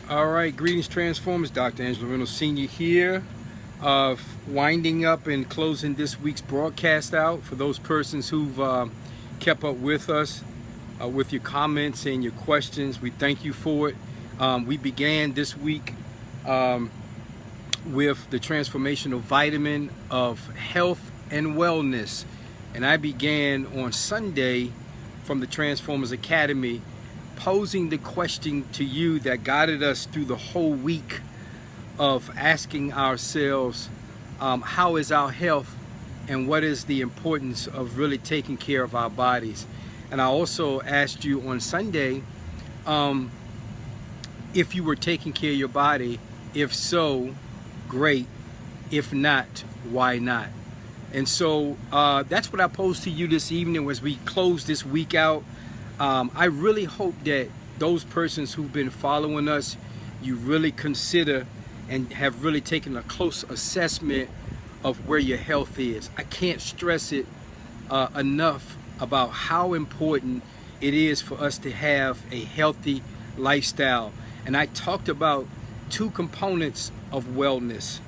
All right, greetings, Transformers. Dr. Angelo Reynolds Sr. here, winding up and closing this week's broadcast out. For those persons who've kept up with us, with your comments and your questions, we thank you for it. We began this week with the transformational vitamin of health and wellness. And I began on Sunday from the Transformers Academy, posing the question to you that guided us through the whole week of asking ourselves, how is our health and what is the importance of really taking care of our bodies? And I also asked you on Sunday if you were taking care of your body. If so, great. If not, why not? And so that's what I posed to you this evening as we close this week out. I really hope that those persons who've been following us, you really consider and have really taken a close assessment of where your health is. I can't stress it enough about how important it is for us to have a healthy lifestyle. And I talked about two components of wellness.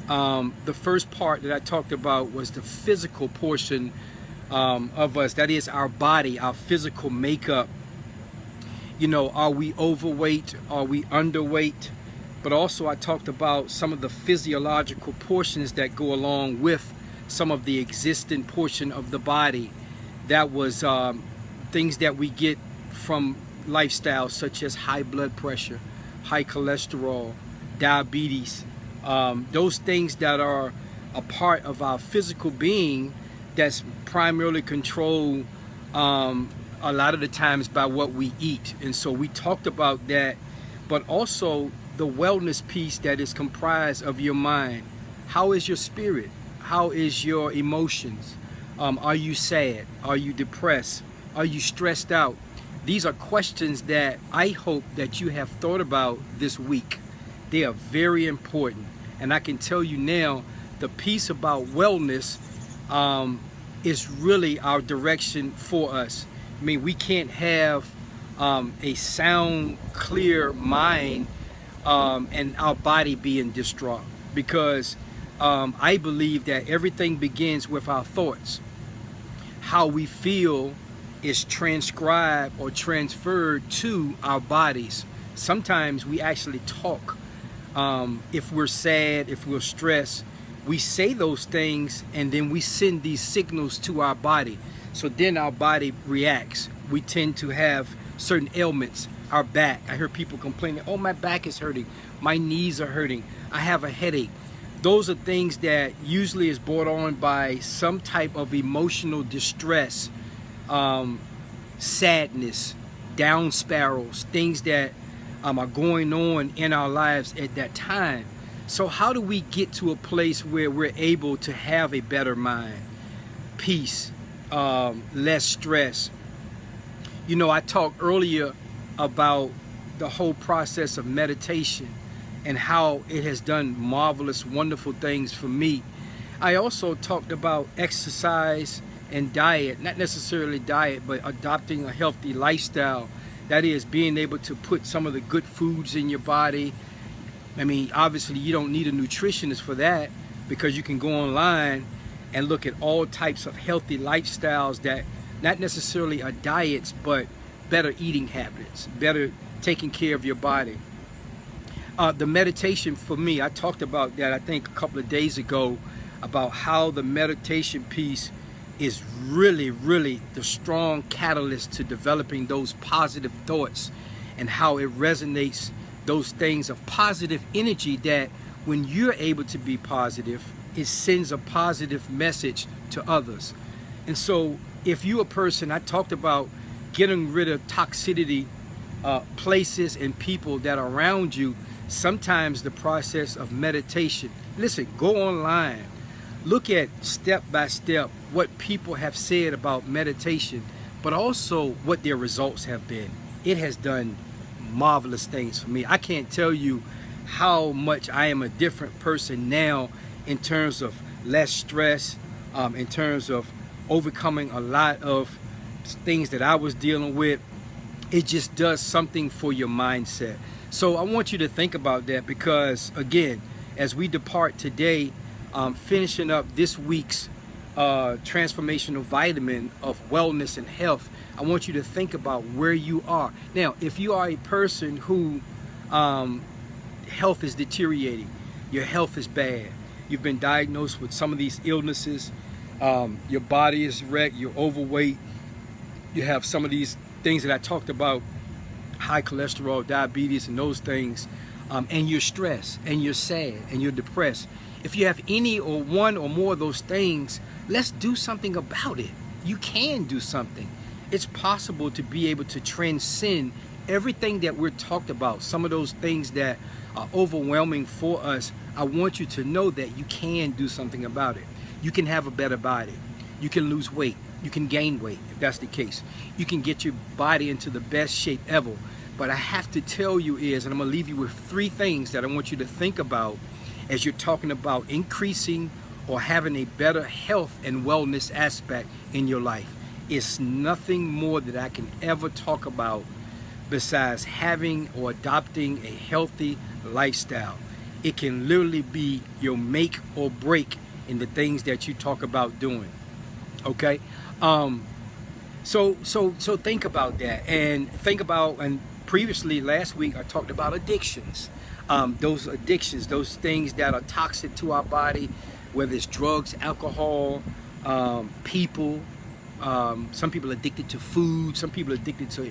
The first part that I talked about was the physical portion of us, that is our body, our physical makeup. You know, are we overweight? Are we underweight? But also I talked about some of the physiological portions that go along with some of the existing portion of the body. That was things that we get from lifestyle, such as high blood pressure, high cholesterol, diabetes, those things that are a part of our physical being that's primarily controlled a lot of the times by what we eat. And so we talked about that, but also the wellness piece that is comprised of your mind. How is your spirit? How is your emotions? Are you sad? Are you depressed? Are you stressed out? These are questions that I hope that you have thought about this week. They are very important. And I can tell you now, the piece about wellness is really our direction for us. I mean, we can't have a sound, clear mind and our body being distraught, because I believe that everything begins with our thoughts. How we feel is transcribed or transferred to our bodies. Sometimes we actually talk. If we're sad, if we're stressed, we say those things and then we send these signals to our body. So then our body reacts. We tend to have certain ailments. Our back, I hear people complaining, oh, my back is hurting, my knees are hurting, I have a headache. Those are things that usually is brought on by some type of emotional distress, sadness, down spirals, things that are going on in our lives at that time. So how do we get to a place where we're able to have a better mind, peace, less stress? You know, I talked earlier about the whole process of meditation and how it has done marvelous, wonderful things for me. I also talked about exercise and diet, not necessarily diet, but adopting a healthy lifestyle. That is, being able to put some of the good foods in your body. I mean, obviously you don't need a nutritionist for that, because you can go online and look at all types of healthy lifestyles that not necessarily are diets, but better eating habits, better taking care of your body. The meditation for me, I talked about that I think a couple of days ago, about how the meditation piece is really, really the strong catalyst to developing those positive thoughts, and how it resonates those things of positive energy that when you're able to be positive, it sends a positive message to others. And so if you're a person, I talked about getting rid of toxicity, places and people that are around you. Sometimes the process of meditation, listen, go online, look at step by step what people have said about meditation, but also what their results have been. It has done marvelous things for me. I can't tell you how much I am a different person now in terms of less stress, in terms of overcoming a lot of things that I was dealing with, it just does something for your mindset. So I want you to think about that, because again, as we depart today, finishing up this week's transformational vitamin of wellness and health, I want you to think about where you are. Now, if you are a person who health is deteriorating, your health is bad, you've been diagnosed with some of these illnesses, your body is wrecked, you're overweight, you have some of these things that I talked about, high cholesterol, diabetes, and those things, and you're stressed and you're sad and you're depressed. If you have any or one or more of those things, let's do something about it. You can do something. It's possible to be able to transcend everything that we're talked about, some of those things that are overwhelming for us. I want you to know that you can do something about it. You can have a better body. You can lose weight. You can gain weight, if that's the case. You can get your body into the best shape ever. But I have to tell you is, and I'm gonna leave you with 3 things that I want you to think about as you're talking about increasing or having a better health and wellness aspect in your life. It's nothing more that I can ever talk about besides having or adopting a healthy lifestyle. It can literally be your make or break in the things that you talk about doing. Okay, so think about that, and think about, and previously last week I talked about addictions. Those addictions, those things that are toxic to our body, whether it's drugs, alcohol, people. Some people are addicted to food. Some people are addicted to,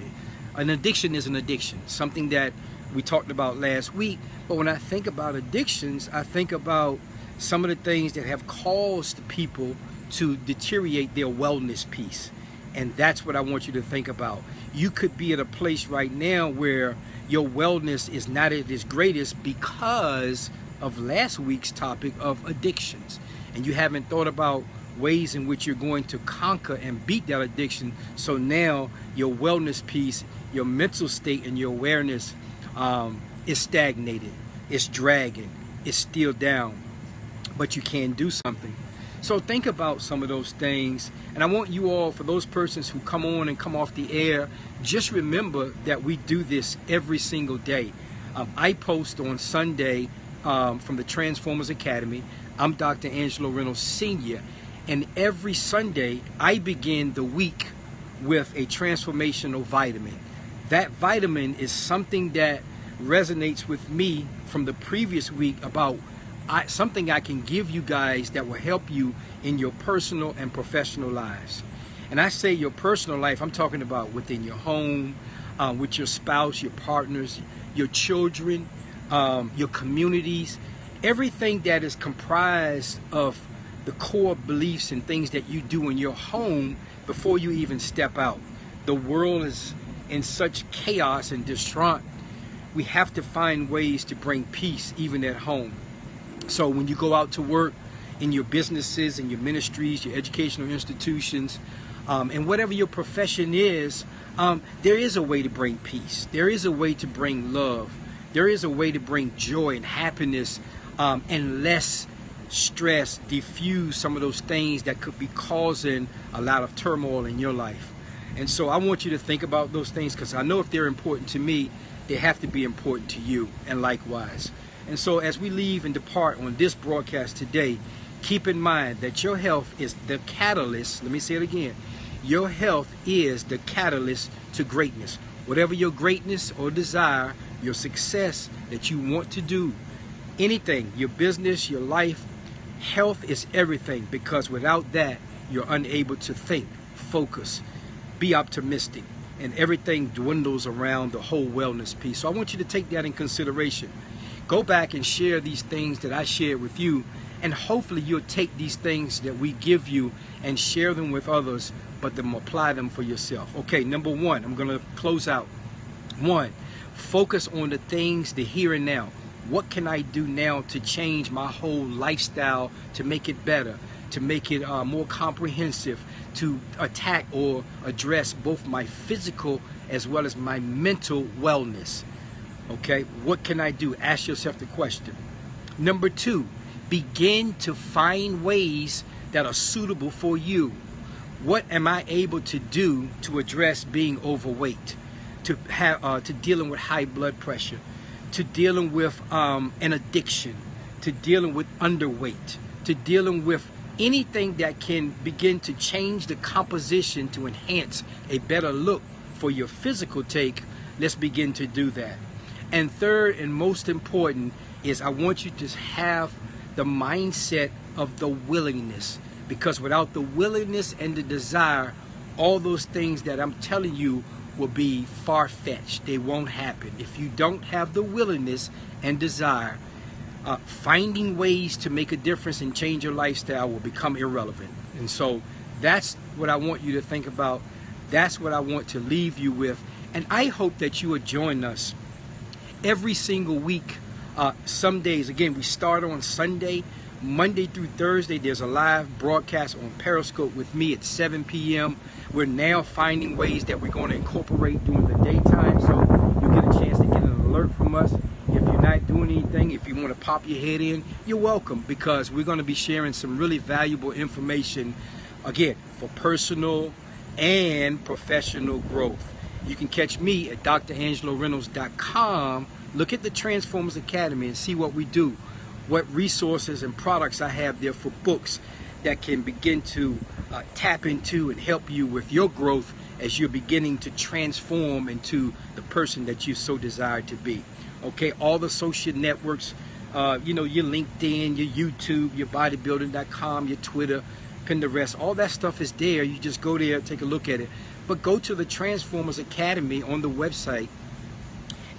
an addiction is an addiction, something that we talked about last week. But when I think about addictions, I think about some of the things that have caused people to deteriorate their wellness piece. And that's what I want you to think about. You could be at a place right now where your wellness is not at its greatest because of last week's topic of addictions. And you haven't thought about ways in which you're going to conquer and beat that addiction. So now your wellness piece, your mental state and your awareness is stagnated, it's dragging, it's still down, but you can do something. So think about some of those things. And I want you all, for those persons who come on and come off the air, just remember that we do this every single day. I post on Sunday from the Transformers Academy. I'm Dr. Angelo Reynolds Sr. And every Sunday, I begin the week with a transformational vitamin. That vitamin is something that resonates with me from the previous week about something I can give you guys that will help you in your personal and professional lives. And I say your personal life, I'm talking about within your home, with your spouse, your partners, your children, your communities, everything that is comprised of the core beliefs and things that you do in your home before you even step out. The world is in such chaos and distraught. We have to find ways to bring peace even at home. So when you go out to work in your businesses, in your ministries, your educational institutions, and whatever your profession is, there is a way to bring peace. There is a way to bring love. There is a way to bring joy and happiness and less stress, diffuse some of those things that could be causing a lot of turmoil in your life. And so I want you to think about those things, because I know if they're important to me, they have to be important to you, and likewise. And so as we leave and depart on this broadcast today, keep in mind that your health is the catalyst. Let me say it again. Your health is the catalyst to greatness. Whatever your greatness or desire, your success that you want to do, anything, your business, your life, health is everything, because without that, you're unable to think, focus, be optimistic, and everything dwindles around the whole wellness piece. So I want you to take that in consideration. Go back and share these things that I shared with you, and hopefully you'll take these things that we give you and share them with others, but then apply them for yourself. Okay, number 1, I'm going to close out. 1, focus on the things, the here and now. What can I do now to change my whole lifestyle, to make it better, to make it more comprehensive, to attack or address both my physical as well as my mental wellness? Okay, what can I do? Ask yourself the question. Number 2, begin to find ways that are suitable for you. What am I able to do to address being overweight? to dealing with high blood pressure, to dealing with an addiction, to dealing with underweight, to dealing with anything that can begin to change the composition to enhance a better look for your physical take. Let's begin to do that. And third and most important is I want you to have the mindset of the willingness, because without the willingness and the desire, all those things that I'm telling you will be far-fetched. They won't happen. If you don't have the willingness and desire, finding ways to make a difference and change your lifestyle will become irrelevant. And so that's what I want you to think about. That's what I want to leave you with. And I hope that you will join us every single week. Some days, again, we start on Sunday, Monday through Thursday. There's a live broadcast on Periscope with me at 7 p.m. We're now finding ways that we're going to incorporate during the daytime, so you get a chance to get an alert from us. If you're not doing anything, if you want to pop your head in, you're welcome, because we're going to be sharing some really valuable information, again, for personal and professional growth. You can catch me at DrAngeloReynolds.com. Look at the Transformers Academy and see what we do, what resources and products I have there for books that can begin to tap into and help you with your growth as you're beginning to transform into the person that you so desire to be. Okay, all the social networks, you know, your LinkedIn, your YouTube, your bodybuilding.com, your Twitter, Pinterest, all that stuff is there. You just go there, take a look at it. But go to the Transformers Academy on the website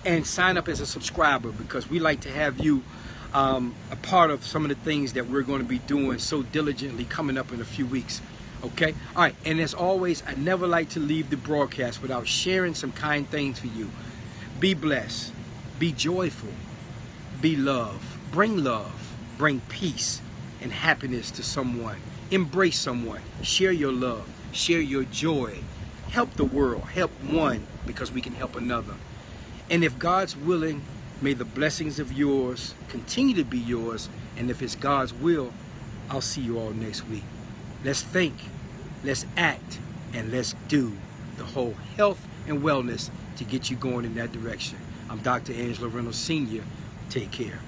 and sign up as a subscriber, because we like to have you a part of some of the things that we're going to be doing so diligently coming up in a few weeks. Okay? All right. And as always, I never like to leave the broadcast without sharing some kind things for you. Be blessed. Be joyful. Be love. Bring peace and happiness to someone. Embrace someone. Share your love. Share your joy. Help the world. Help one, because we can help another. And if God's willing, may the blessings of yours continue to be yours. And if it's God's will, I'll see you all next week. Let's think, let's act, and let's do the whole health and wellness to get you going in that direction. I'm Dr. Angelo Reynolds Sr. Take care.